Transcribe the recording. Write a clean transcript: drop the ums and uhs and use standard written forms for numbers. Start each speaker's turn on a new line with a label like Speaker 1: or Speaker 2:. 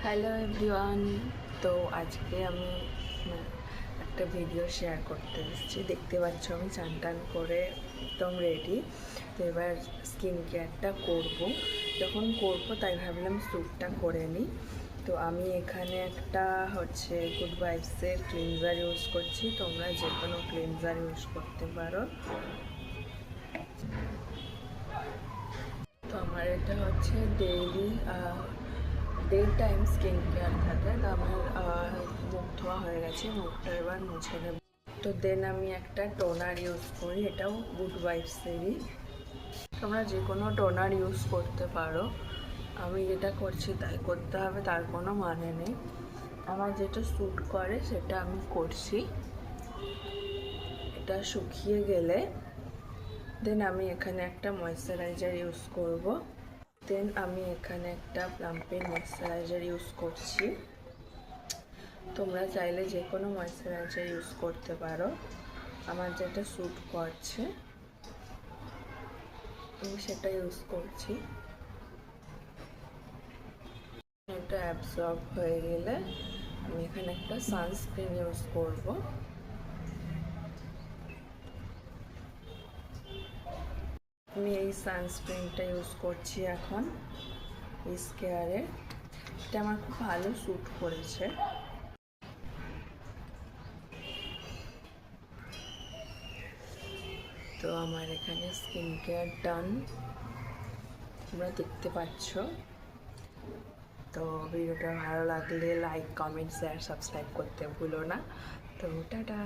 Speaker 1: Hello everyone. তো আজকে আমি একটা ভিডিও শেয়ার করতে এসেছি। দেখতে পাচ্ছ আমি চান টান করে একদম রেডি। তো এবার স্কিন কেয়ারটা করবো। যখন করবো তাই ভাবলাম স্যুটটা করে নিই। তো আমি এখানে একটা গুড ভাইবসের ক্লিনজার ইউজ করছি। তোমরা যে কোনো ক্লিনজার ইউজ করতে পারো। তো আমার এটা daily day time skin care থাকে। তো আমার মুখ ধোয়া হয়ে গেছে, মুখটা এবার মুছে নেব। তো দেন আমি একটা টোনার ইউজ করি, এটাও গুড ভাইবসেরই। তোমরা যে কোনো টোনার ইউজ করতে পারো, আমি যেটা করছি তাই করতে হবে তার কোনো মানে নেই। আমার যেটা স্যুট করে সেটা আমি করছি। এটা শুকিয়ে গেলে দেন আমি এখানে একটা ময়েশ্চারাইজার ইউজ করব। দেন আমি এখানে একটা প্লাম্পের ময়েশ্চারাইজার ইউজ করছি। তোমরা চাইলে যে কোনো ময়েশ্চারাইজার ইউজ করতে পারো। আমার যেটা স্যুট করছে আমি সেটা ইউজ করছি। এটা অ্যাবজর্ব হয়ে গেলে আমি এখানে একটা সানস্ক্রিন ইউজ করব। আমি এই সানস্ক্রিনটা ইউজ করছি এখন স্কেয়ারে। এটা আমার খুব ভালো স্যুট করেছে। তো আমার এখানে স্কিন কেয়ার ডান, তোমরা দেখতে পাচ্ছ। তো ভিডিওটা ভালো লাগলে লাইক, কমেন্ট, শেয়ার, সাবস্ক্রাইব করতে ভুলো না। তো টাটা।